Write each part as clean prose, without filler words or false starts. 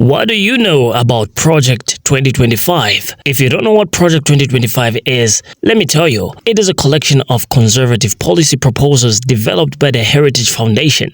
What do you know about Project 2025? If you don't know what Project 2025 is, let me tell you. It is a collection of conservative policy proposals developed by the Heritage Foundation.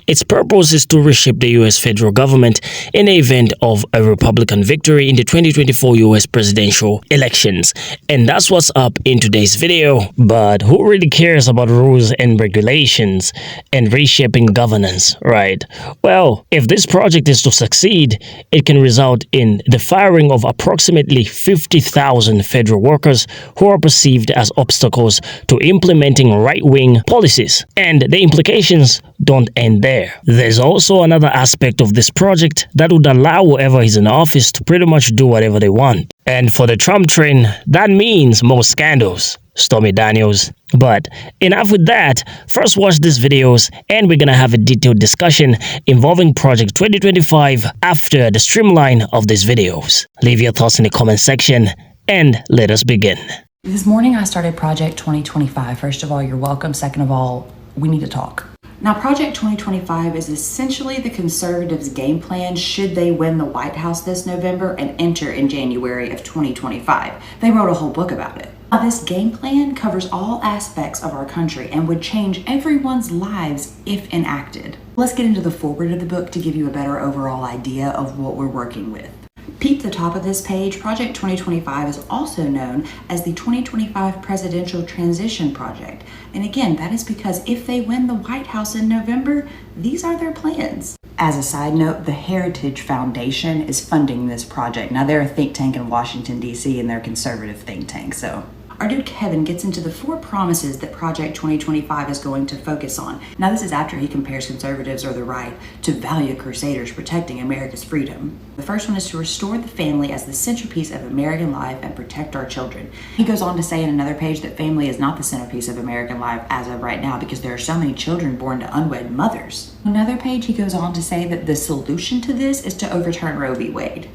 Its purpose is to reshape the U.S. federal government in the event of a Republican victory in the 2024 U.S. presidential elections. And that's what's up in today's video. But who really cares about rules and regulations and reshaping governance, right? Well, if this project is to succeed, it can result in the firing of approximately 50,000 federal workers who are perceived as obstacles to implementing right-wing policies. And the implications don't end there. There's also another aspect of this project that would allow whoever is in office to pretty much do whatever they want. And for the Trump train, that means more scandals. Stormy Daniels. But enough with that. First watch these videos and we're gonna have a detailed discussion involving Project 2025 after the streamline of these videos. Leave your thoughts in the comment section and let us begin. This morning I started Project 2025. First of all, you're welcome. Second of all, we need to talk. Now, Project 2025 is essentially the conservatives' game plan should they win the White House this November and enter in January of 2025. They wrote a whole book about it. Now, this game plan covers all aspects of our country and would change everyone's lives if enacted. Let's get into the foreword of the book to give you a better overall idea of what we're working with. Peep the top of this page. Project 2025 is also known as the 2025 Presidential Transition Project. And again, that is because if they win the White House in November, these are their plans. As a side note, the Heritage Foundation is funding this project. Now, they're a think tank in Washington, D.C., and they're a conservative think tank, so our dude Kevin gets into the 4 promises that Project 2025 is going to focus on. Now, this is after he compares conservatives or the right to valiant crusaders protecting America's freedom. The first one is to restore the family as the centerpiece of American life and protect our children. He goes on to say in another page that family is not the centerpiece of American life as of right now because there are so many children born to unwed mothers. Another page, he goes on to say that the solution to this is to overturn Roe v. Wade.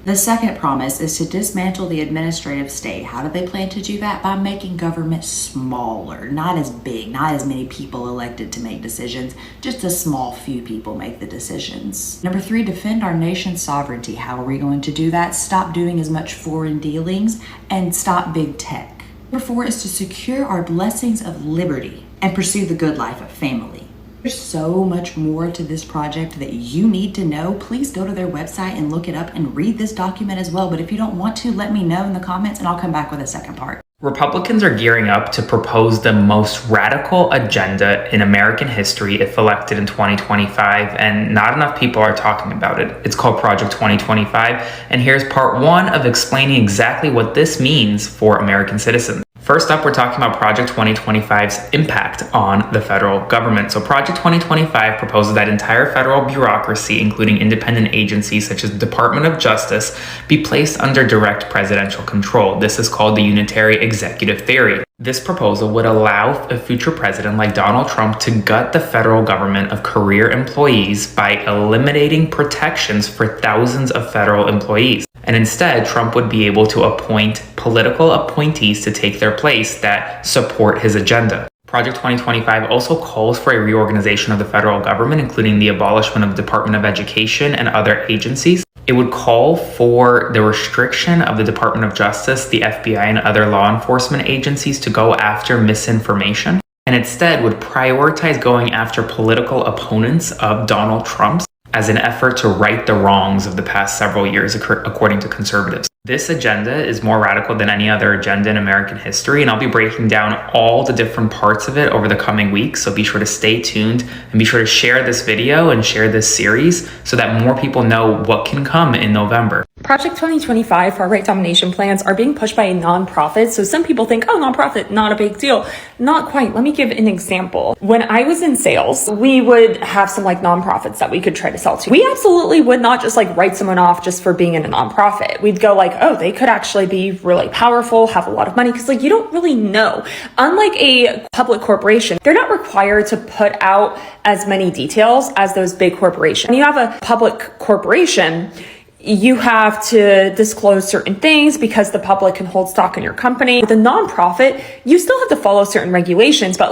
The second promise is to dismantle the administrative state. How do they plan to do that? By making government smaller, not as big, not as many people elected to make decisions, just a small few people make the decisions. Number 3, defend our nation's sovereignty. How are we going to do that? Stop doing as much foreign dealings and stop big tech. Number 4 is to secure our blessings of liberty and pursue the good life of family. There's so much more to this project that you need to know. Please go to their website and look it up and read this document as well. But if you don't want to, let me know in the comments and I'll come back with a second part. Republicans are gearing up to propose the most radical agenda in American history if elected in 2025, and not enough people are talking about it. It's called Project 2025, and here's part 1 of explaining exactly what this means for American citizens. First up, we're talking about Project 2025's impact on the federal government. So Project 2025 proposes that entire federal bureaucracy, including independent agencies such as the Department of Justice, be placed under direct presidential control. This is called the unitary executive theory. This proposal would allow a future president like Donald Trump to gut the federal government of career employees by eliminating protections for thousands of federal employees. And instead, Trump would be able to appoint political appointees to take their place that support his agenda. Project 2025 also calls for a reorganization of the federal government, including the abolishment of the Department of Education and other agencies. It would call for the restriction of the Department of Justice, the FBI, and other law enforcement agencies to go after misinformation, and instead would prioritize going after political opponents of Donald Trump's as an effort to right the wrongs of the past several years, according to conservatives. This agenda is more radical than any other agenda in American history, and I'll be breaking down all the different parts of it over the coming weeks, so be sure to stay tuned and be sure to share this video and share this series so that more people know what can come in November. Project 2025 far-right domination plans are being pushed by a nonprofit, so some people think, oh, nonprofit, not a big deal. Not quite. Let me give an example. When I was in sales, we would have some nonprofits that we could try to sell to. We absolutely would not just write someone off just for being in a nonprofit. We'd go oh, they could actually be really powerful, have a lot of money, because you don't really know. Unlike a public corporation, they're not required to put out as many details as those big corporations. When you have a public corporation, you have to disclose certain things because the public can hold stock in your company. With a nonprofit, you still have to follow certain regulations, but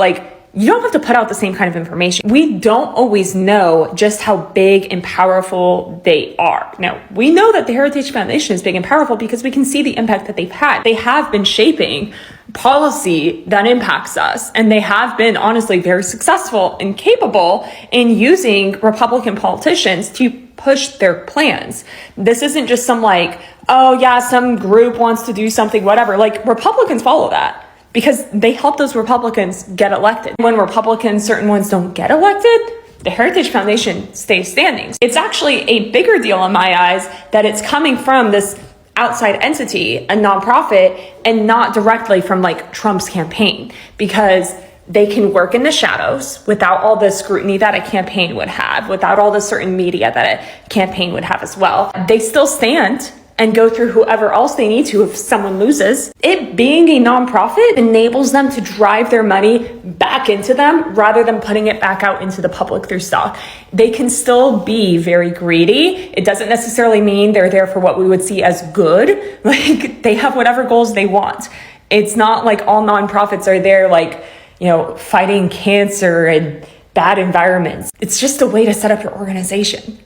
you don't have to put out the same kind of information. We don't always know just how big and powerful they are. Now, we know that the Heritage Foundation is big and powerful because we can see the impact that they've had. They have been shaping policy that impacts us, and they have been honestly very successful and capable in using Republican politicians to push their plans. This isn't just some like, oh yeah, some group wants to do something, whatever. Like, Republicans follow that, because they help those Republicans get elected. When Republicans, certain ones, don't get elected, the Heritage Foundation stays standing. It's actually a bigger deal in my eyes that it's coming from this outside entity, a nonprofit, and not directly from like Trump's campaign, because they can work in the shadows without all the scrutiny that a campaign would have, without all the certain media that a campaign would have as well. They still stand and go through whoever else they need to if someone loses. It being a nonprofit enables them to drive their money back into them rather than putting it back out into the public through stock. They can still be very greedy. It doesn't necessarily mean they're there for what we would see as good. Like, they have whatever goals they want. It's not like all nonprofits are there like, you know, fighting cancer and bad environments. It's just a way to set up your organization.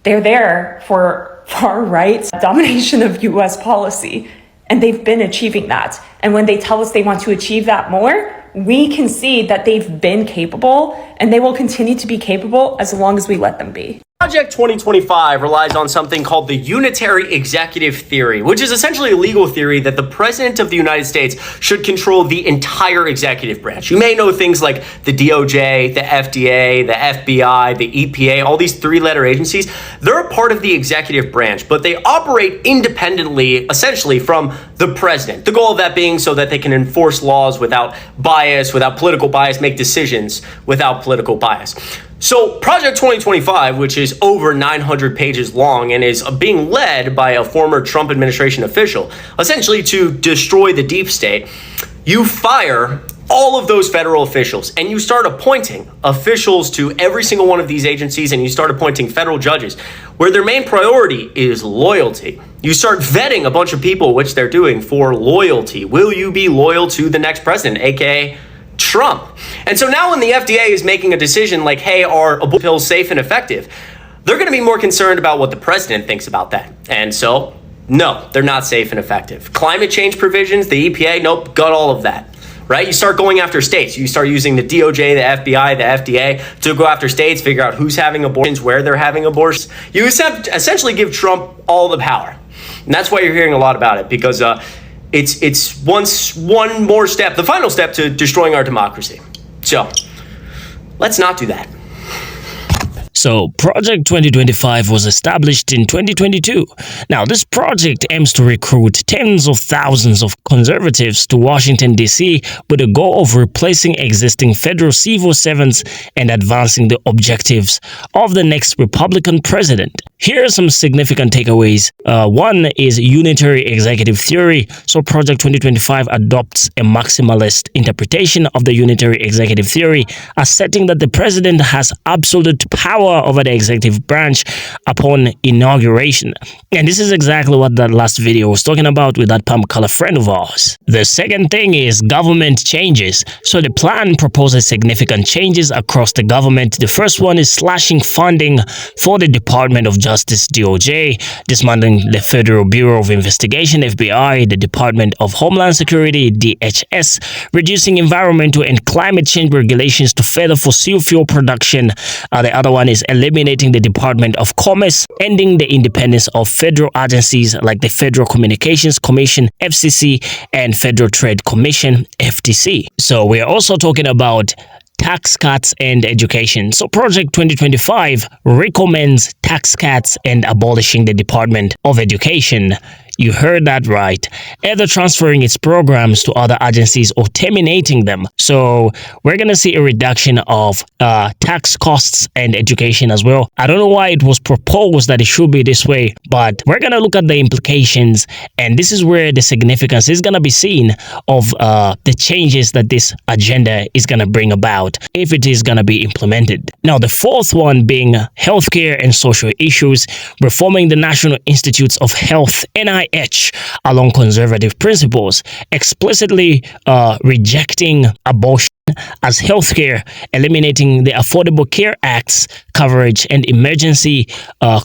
They're there for far right domination of US policy, and they've been achieving that. And when they tell us they want to achieve that more, we can see that they've been capable, and they will continue to be capable as long as we let them be. Project 2025 relies on something called the unitary executive theory, which is essentially a legal theory that the President of the United States should control the entire executive branch. You may know things like the DOJ, the FDA, the FBI, the EPA, all these three-letter agencies. They're a part of the executive branch, but they operate independently, essentially, from the president. The goal of that being so that they can enforce laws without bias, without political bias, make decisions without political bias. So Project 2025, which is over 900 pages long and is being led by a former Trump administration official, essentially to destroy the deep state, you fire all of those federal officials and you start appointing officials to every single one of these agencies, and you start appointing federal judges where their main priority is loyalty. You start vetting a bunch of people, which they're doing for loyalty. Will you be loyal to the next president, aka Trump? And so now when the FDA is making a decision like, hey, are abortion pills safe and effective? They're going to be more concerned about what the president thinks about that. And so, no, they're not safe and effective. Climate change provisions, the EPA, nope, got all of that, right? You start going after states. You start using the DOJ, the FBI, the FDA to go after states, figure out who's having abortions, where they're having abortions. You essentially give Trump all the power. And that's why you're hearing a lot about it, because it's one more step, the final step to destroying our democracy. So let's not do that. So, Project 2025 was established in 2022. Now, this project aims to recruit tens of thousands of conservatives to Washington, D.C. with the goal of replacing existing federal civil servants and advancing the objectives of the next Republican president. Here are some significant takeaways. One is unitary executive theory. So, Project 2025 adopts a maximalist interpretation of the unitary executive theory, asserting that the president has absolute power over the executive branch upon inauguration. And this is exactly what that last video was talking about with that palm color friend of ours. The second thing is government changes. So the plan proposes significant changes across the government. The first one is slashing funding for the Department of Justice, DOJ, dismantling the Federal Bureau of Investigation, FBI, the Department of Homeland Security, DHS, reducing environmental and climate change regulations to further fossil fuel production. The other one is eliminating the Department of Commerce, ending the independence of federal agencies like the Federal Communications Commission, FCC, and Federal Trade Commission, FTC. So we are also talking about tax cuts and education. So Project 2025 recommends tax cuts and abolishing the Department of Education. You heard that right. Either transferring its programs to other agencies or terminating them. So we're going to see a reduction of tax costs and education as well. I don't know why it was proposed that it should be this way, but we're going to look at the implications, and this is where the significance is going to be seen of the changes that this agenda is going to bring about if it is going to be implemented. Now, the fourth one being healthcare and social issues, reforming the National Institutes of Health, NIH, along conservative principles, explicitly rejecting abortion as healthcare, eliminating the Affordable Care Act's coverage, and emergency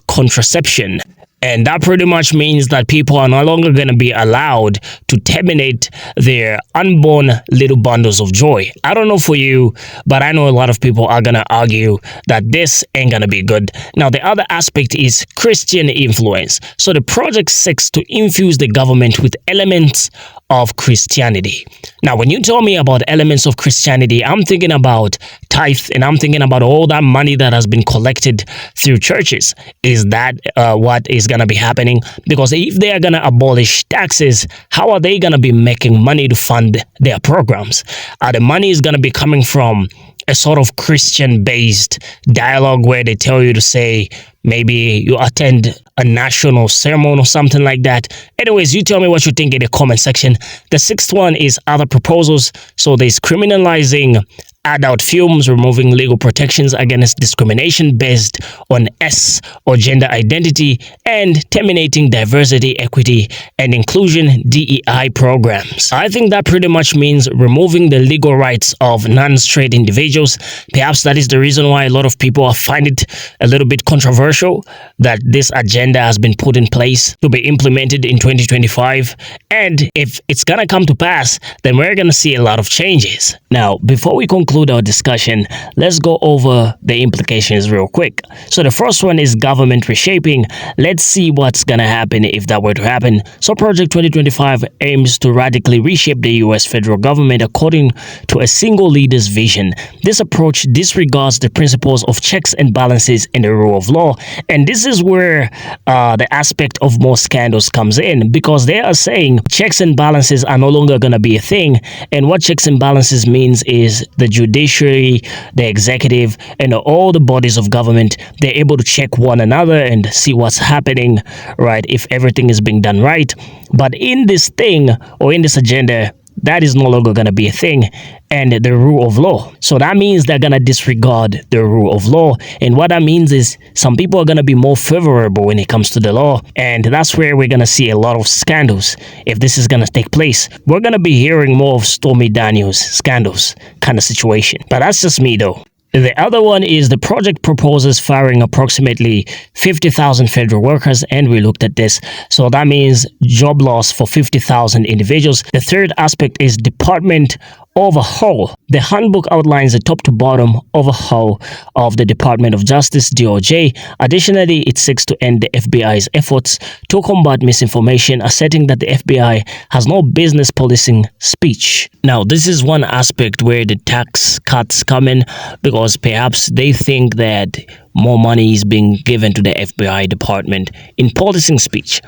contraception. And that pretty much means that people are no longer going to be allowed to terminate their unborn little bundles of joy. I don't know for you, but I know a lot of people are going to argue that this ain't going to be good. Now, the other aspect is Christian influence. So the project seeks to infuse the government with elements of Christianity. Now, when you tell me about elements of Christianity, I'm thinking about tithe, and I'm thinking about all that money that has been collected through churches. Is that what is going to be happening? Because if they are going to abolish taxes, how are they going to be making money to fund their programs? The money is going to be coming from a sort of Christian-based dialogue where they tell you to say, maybe you attend a national sermon or something like that. Anyways, you tell me what you think in the comment section. The sixth one is other proposals. So there's criminalizing adult films, removing legal protections against discrimination based on S or gender identity, and terminating diversity, equity, and inclusion DEI programs. I think that pretty much means removing the legal rights of non-straight individuals. Perhaps that is the reason why a lot of people find it a little bit controversial that this agenda has been put in place to be implemented in 2025. And if it's gonna come to pass, then we're gonna see a lot of changes. Now, before we conclude our discussion, let's go over the implications real quick. So the first one is government reshaping. Let's see what's gonna happen if that were to happen. So Project 2025 aims to radically reshape the US federal government according to a single leader's vision. This approach disregards the principles of checks and balances in the rule of law, and this is where the aspect of more scandals comes in, because they are saying checks and balances are no longer going to be a thing. And what checks and balances means is the judiciary, the executive, and all the bodies of government, they're able to check one another and see what's happening, right, if everything is being done right. But in this thing, or in this agenda, that is no longer going to be a thing, and the rule of law. So that means they're going to disregard the rule of law. And what that means is some people are going to be more favorable when it comes to the law. And that's where we're going to see a lot of scandals. If this is going to take place, we're going to be hearing more of Stormy Daniels scandals kind of situation. But that's just me though. The other one is the project proposes firing approximately 50,000 federal workers, and we looked at this. So that means job loss for 50,000 individuals. The third aspect is department overhaul. The handbook outlines a top to bottom overhaul of the Department of Justice, DOJ. Additionally, it seeks to end the FBI's efforts to combat misinformation, asserting that the FBI has no business policing speech. Now, this is one aspect where the tax cuts come in, because perhaps they think that more money is being given to the FBI department in policing speech.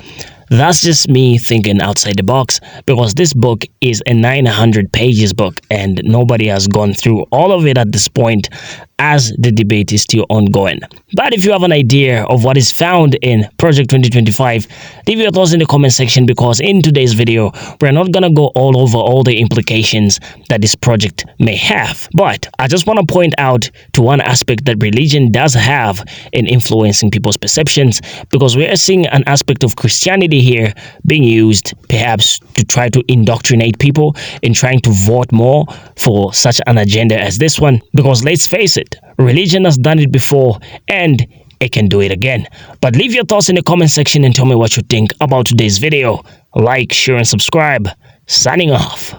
That's just me thinking outside the box, because this book is a 900 pages book and nobody has gone through all of it at this point, as the debate is still ongoing. But if you have an idea of what is found in Project 2025, leave your thoughts in the comment section, because in today's video, we're not gonna go all over all the implications that this project may have. But I just want to point out to one aspect that religion does have in influencing people's perceptions, because we are seeing an aspect of Christianity here being used perhaps to try to indoctrinate people in trying to vote more for such an agenda as this one. Because let's face it, religion has done it before and it can do it again. But leave your thoughts in the comment section and tell me what you think about today's video. Like, share, and subscribe. Signing off.